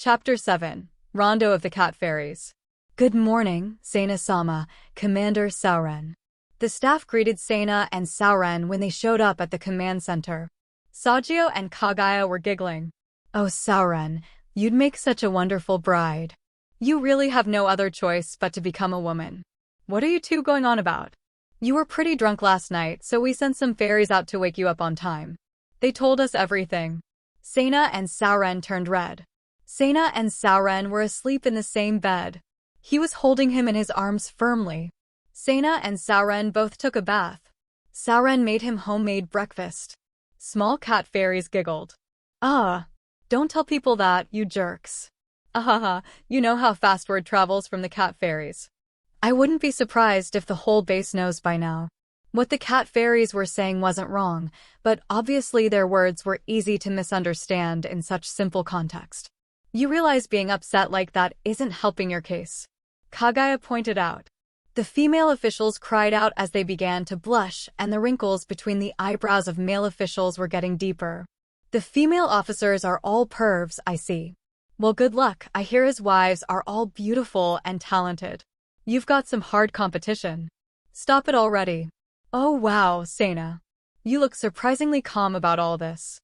Chapter 7. Rondo of the Cat Fairies. Good morning, Seina-sama, Commander Sauren. The staff greeted Seina and Sauren when they showed up at the command center. Sajio and Kagaya were giggling. Oh, Sauren, you'd make such a wonderful bride. You really have no other choice but to become a woman. What are you two going on about? You were pretty drunk last night, so we sent some fairies out to wake you up on time. They told us everything. Seina and Sauren turned red. Seina and Sauren were asleep in the same bed. He was holding him in his arms firmly. Seina and Sauren both took a bath. Sauren made him homemade breakfast. Small cat fairies giggled. Don't tell people that, you jerks. Ahaha, you know how fast word travels from the cat fairies. I wouldn't be surprised if the whole base knows by now. What the cat fairies were saying wasn't wrong, but obviously their words were easy to misunderstand in such simple context. You realize being upset like that isn't helping your case. Kagaya pointed out. The female officials cried out as they began to blush, and the wrinkles between the eyebrows of male officials were getting deeper. The female officers are all pervs, I see. Well, good luck. I hear his wives are all beautiful and talented. You've got some hard competition. Stop it already. Oh wow, Seina. You look surprisingly calm about all this.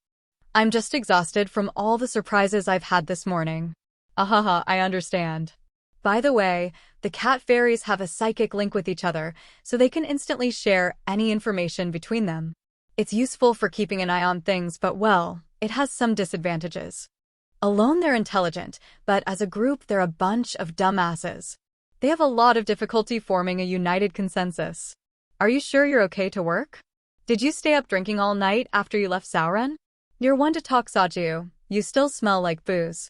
I'm just exhausted from all the surprises I've had this morning. Ahaha, I understand. By the way, the cat fairies have a psychic link with each other, so they can instantly share any information between them. It's useful for keeping an eye on things, but well, it has some disadvantages. Alone they're intelligent, but as a group they're a bunch of dumbasses. They have a lot of difficulty forming a united consensus. Are you sure you're okay to work? Did you stay up drinking all night after you left Sauren? You're one to talk, Sajio. You still smell like booze.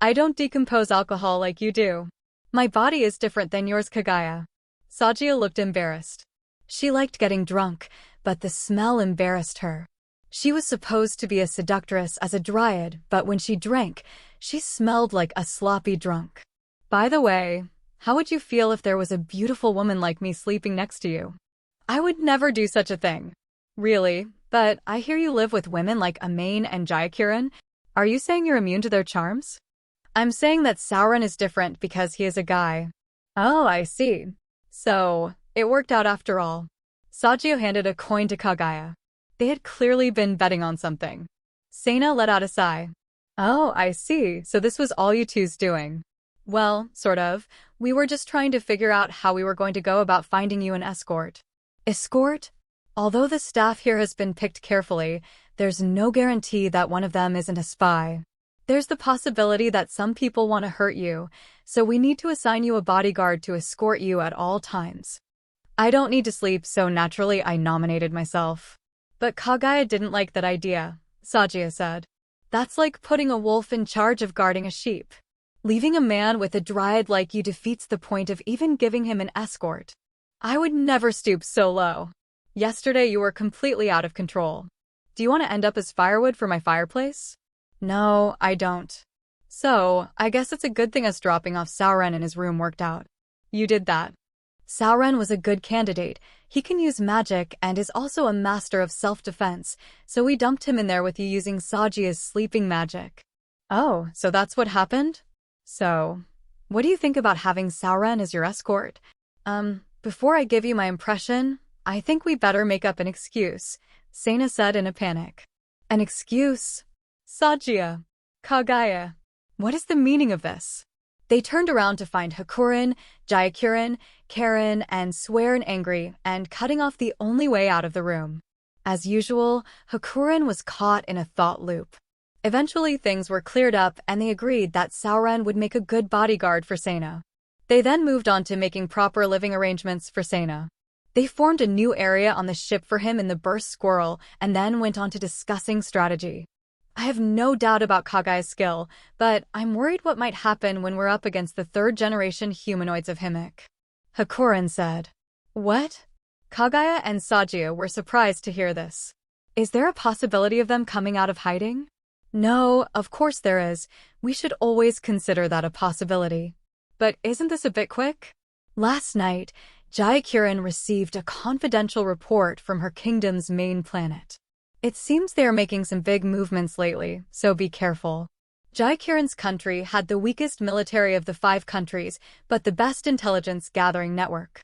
I don't decompose alcohol like you do. My body is different than yours, Kagaya. Sajio looked embarrassed. She liked getting drunk, but the smell embarrassed her. She was supposed to be a seductress as a dryad, but when she drank, she smelled like a sloppy drunk. By the way, how would you feel if there was a beautiful woman like me sleeping next to you? I would never do such a thing. Really, but I hear you live with women like Amain and Jayakiran. Are you saying you're immune to their charms? I'm saying that Sauren is different because he is a guy. Oh, I see. So, it worked out after all. Sajio handed a coin to Kagaya. They had clearly been betting on something. Seina let out a sigh. Oh, I see. So this was all you two's doing. Well, sort of. We were just trying to figure out how we were going to go about finding you an escort. Escort? Although the staff here has been picked carefully, there's no guarantee that one of them isn't a spy. There's the possibility that some people want to hurt you, so we need to assign you a bodyguard to escort you at all times. I don't need to sleep, so naturally I nominated myself. But Kagaya didn't like that idea, Sajia said. That's like putting a wolf in charge of guarding a sheep. Leaving a man with a dryad like you defeats the point of even giving him an escort. I would never stoop so low. Yesterday you were completely out of control. Do you want to end up as firewood for my fireplace? No, I don't. So, I guess it's a good thing us dropping off Sauren in his room worked out. You did that. Sauren was a good candidate. He can use magic and is also a master of self-defense, so we dumped him in there with you using Sajia's sleeping magic. Oh, so that's what happened? So, what do you think about having Sauren as your escort? Before I give you my impression, I think we better make up an excuse, Seina said in a panic. An excuse? Sajia. Kagaya. What is the meaning of this? They turned around to find Hakurin, Jayakiran, Karen, and Swearin angry and cutting off the only way out of the room. As usual, Hakurin was caught in a thought loop. Eventually things were cleared up and they agreed that Sauren would make a good bodyguard for Seina. They then moved on to making proper living arrangements for Seina. They formed a new area on the ship for him in the Burst Squirrel and then went on to discussing strategy. I have no doubt about Kagaya's skill, but I'm worried what might happen when we're up against the third-generation humanoids of Himik. Hakurin said. What? Kagaya and Sajia were surprised to hear this. Is there a possibility of them coming out of hiding? No, of course there is. We should always consider that a possibility. But isn't this a bit quick? Last night, Jayakiran received a confidential report from her kingdom's main planet. It seems they are making some big movements lately, so be careful. Jaikiran's country had the weakest military of the 5 countries, but the best intelligence-gathering network.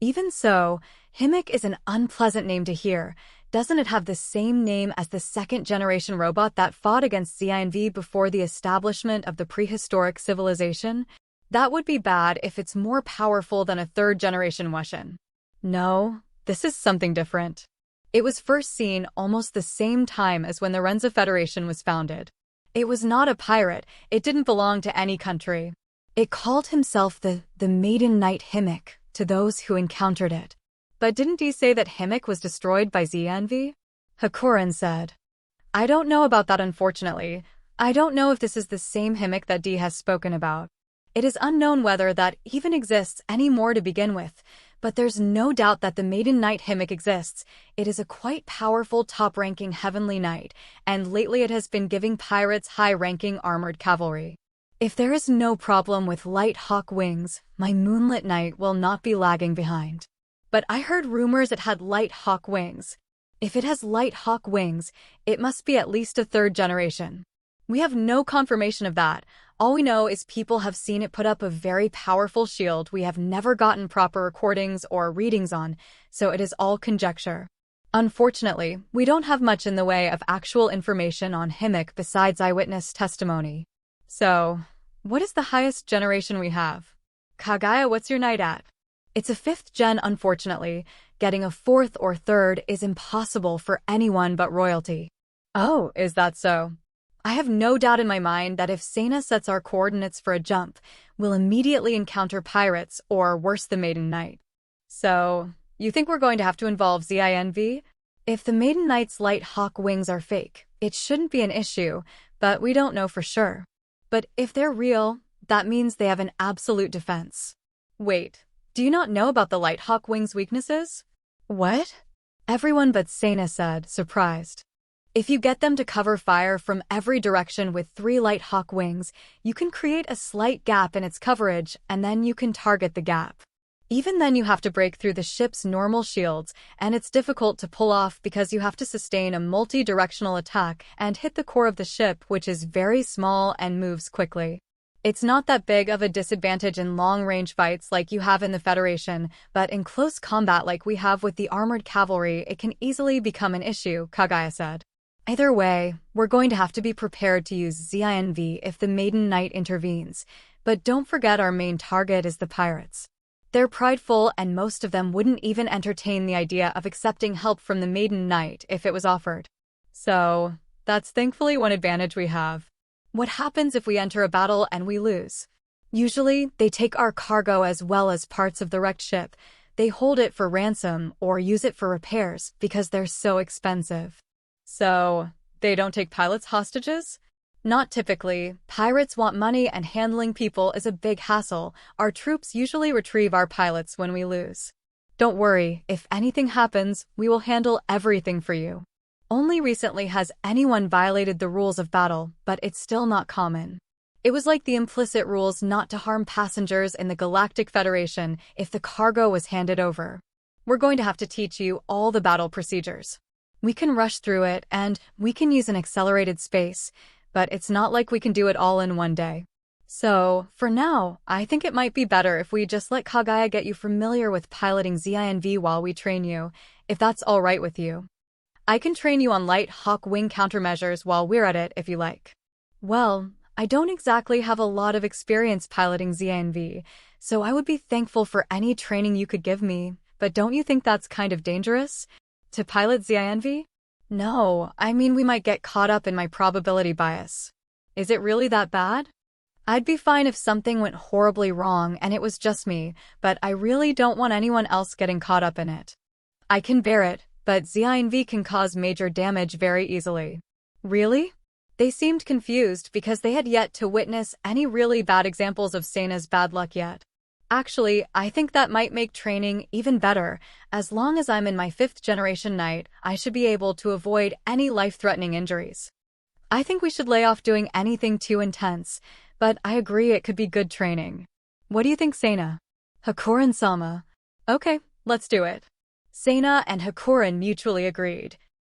Even so, Himik is an unpleasant name to hear. Doesn't it have the same name as the second-generation robot that fought against ZINV before the establishment of the prehistoric civilization? That would be bad if it's more powerful than a third-generation Wushan. No, this is something different. It was first seen almost the same time as when the Renza Federation was founded. It was not a pirate, it didn't belong to any country. It called himself the Maiden Knight Himik to those who encountered it. But didn't he say that Himik was destroyed by ZNV? Hakuran said. I don't know about that, unfortunately. I don't know if this is the same Himik that D has spoken about. It is unknown whether that even exists anymore to begin with, but there's no doubt that the Maiden Knight Himik exists. It is a quite powerful top-ranking heavenly knight, and lately it has been giving pirates high-ranking armored cavalry. If there is no problem with light hawk wings, my Moonlit Knight will not be lagging behind. But I heard rumors it had light hawk wings. If it has light hawk wings, it must be at least a 3rd generation. We have no confirmation of that. All we know is people have seen it put up a very powerful shield we have never gotten proper recordings or readings on, so it is all conjecture. Unfortunately, we don't have much in the way of actual information on Himik besides eyewitness testimony. So, what is the highest generation we have? Kagaya, what's your knight at? It's a 5th gen, unfortunately. Getting a 4th or 3rd is impossible for anyone but royalty. Oh, is that so? I have no doubt in my mind that if Sena sets our coordinates for a jump, we'll immediately encounter pirates or worse, the Maiden Knight. So, you think we're going to have to involve ZINV? If the Maiden Knight's light hawk wings are fake, it shouldn't be an issue, but we don't know for sure. But if they're real, that means they have an absolute defense. Wait, do you not know about the light hawk wings' weaknesses? What? Everyone but Sena said, surprised. If you get them to cover fire from every direction with 3 light hawk wings, you can create a slight gap in its coverage, and then you can target the gap. Even then you have to break through the ship's normal shields, and it's difficult to pull off because you have to sustain a multi-directional attack and hit the core of the ship, which is very small and moves quickly. It's not that big of a disadvantage in long-range fights like you have in the Federation, but in close combat like we have with the armored cavalry, it can easily become an issue, Kagaya said. Either way, we're going to have to be prepared to use ZINV if the Maiden Knight intervenes, but don't forget our main target is the pirates. They're prideful and most of them wouldn't even entertain the idea of accepting help from the Maiden Knight if it was offered. So, that's thankfully one advantage we have. What happens if we enter a battle and we lose? Usually, they take our cargo as well as parts of the wrecked ship. They hold it for ransom or use it for repairs because they're so expensive. So, they don't take pilots hostages? Not typically. Pirates want money and handling people is a big hassle. Our troops usually retrieve our pilots when we lose. Don't worry, if anything happens, we will handle everything for you. Only recently has anyone violated the rules of battle, but it's still not common. It was like the implicit rules not to harm passengers in the Galactic Federation if the cargo was handed over. We're going to have to teach you all the battle procedures. We can rush through it, and we can use an accelerated space, but it's not like we can do it all in one day. So, for now, I think it might be better if we just let Kagaya get you familiar with piloting ZINV while we train you, if that's all right with you. I can train you on light hawk wing countermeasures while we're at it if you like. Well, I don't exactly have a lot of experience piloting ZINV, so I would be thankful for any training you could give me, but don't you think that's kind of dangerous? To pilot ZINV? No, I mean we might get caught up in my probability bias. Is it really that bad? I'd be fine if something went horribly wrong and it was just me, but I really don't want anyone else getting caught up in it. I can bear it, but ZINV can cause major damage very easily. Really? They seemed confused because they had yet to witness any really bad examples of Sena's bad luck yet. Actually, I think that might make training even better. As long as I'm in my 5th generation knight, I should be able to avoid any life-threatening injuries. I think we should lay off doing anything too intense, but I agree it could be good training. What do you think, Sena? Hakuran-sama. Okay, let's do it. Sena and Hakuran mutually agreed.